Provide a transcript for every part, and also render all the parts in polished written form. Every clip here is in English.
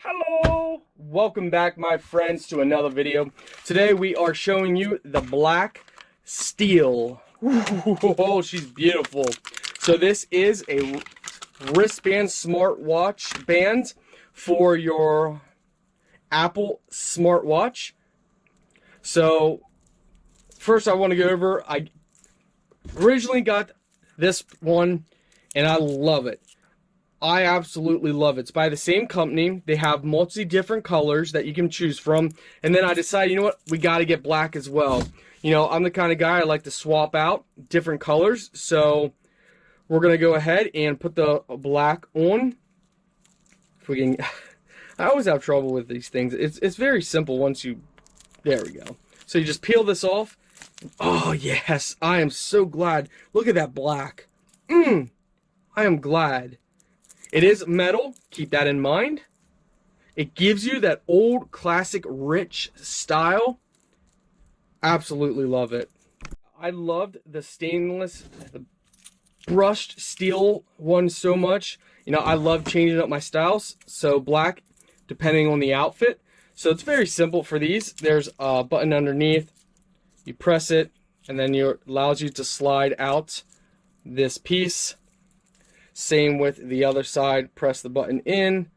Hello! Welcome back, my friends, to another video. Today we are showing you the Black Steel. Oh, she's beautiful. So this is a wristband smartwatch band for your Apple smartwatch. So first I want to go over, I originally got this one and I love it. I absolutely love it. It's by the same company. They have multi different colors that you can choose from. And then I decided, you know what? We got to get black as well. You know, I'm the kind of guy I like to swap out different colors. So we're going to go ahead and put the black on. If we can, I always have trouble with these things. It's very simple once you, there we go. So you just peel this off. Oh, yes. I am so glad. Look at that black. I am glad. It is metal, keep that in mind. It gives you that old, classic, rich style. Absolutely love it. I loved the stainless, the brushed steel one so much. You know, I love changing up my styles. So black, depending on the outfit. So it's very simple for these. There's a button underneath. You press it, and then it allows you to slide out this piece. Same with the other side. Press the button in,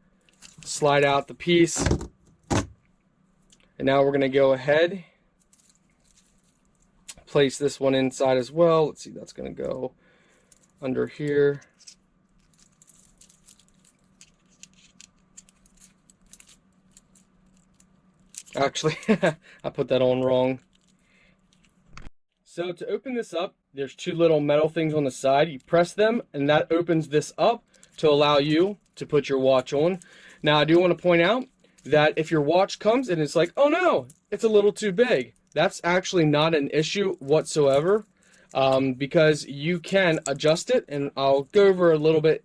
slide out the piece, and now we're going to go ahead, place this one inside as well. Let's see, that's going to go under here. Actually, I put that on wrong. So to open this up, there's two little metal things on the side. You press them, and that opens this up to allow you to put your watch on. Now, I do want to point out that if your watch comes and it's like, oh no, it's a little too big, that's actually not an issue whatsoever, because you can adjust it, and I'll go over a little bit,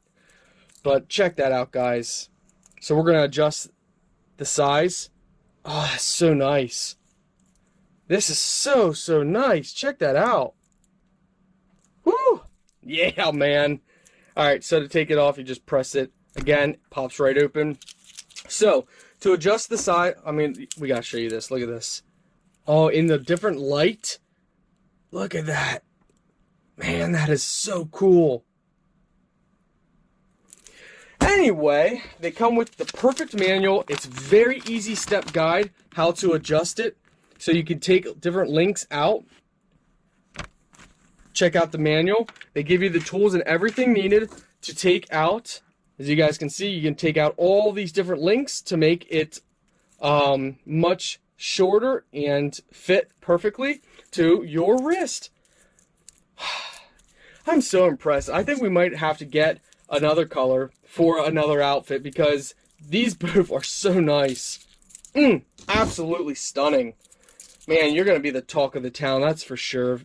but check that out, guys. So we're going to adjust the size. Oh, that's so nice. This is so nice. Check that out. Woo! Yeah, man. Alright, so to take it off, you just press it. Again, pops right open. So, to adjust the size, I mean, we gotta show you this. Look at this. Oh, in the different light. Look at that. Man, that is so cool. Anyway, they come with the perfect manual. It's very easy step guide how to adjust it. So you can take different links out. Check out the manual. They give you the tools and everything needed to take out. As you guys can see, you can take out all these different links to make it much shorter and fit perfectly to your wrist. I'm so impressed. I think we might have to get another color for another outfit because these both are so nice. Absolutely stunning. Man, you're going to be the talk of the town, that's for sure.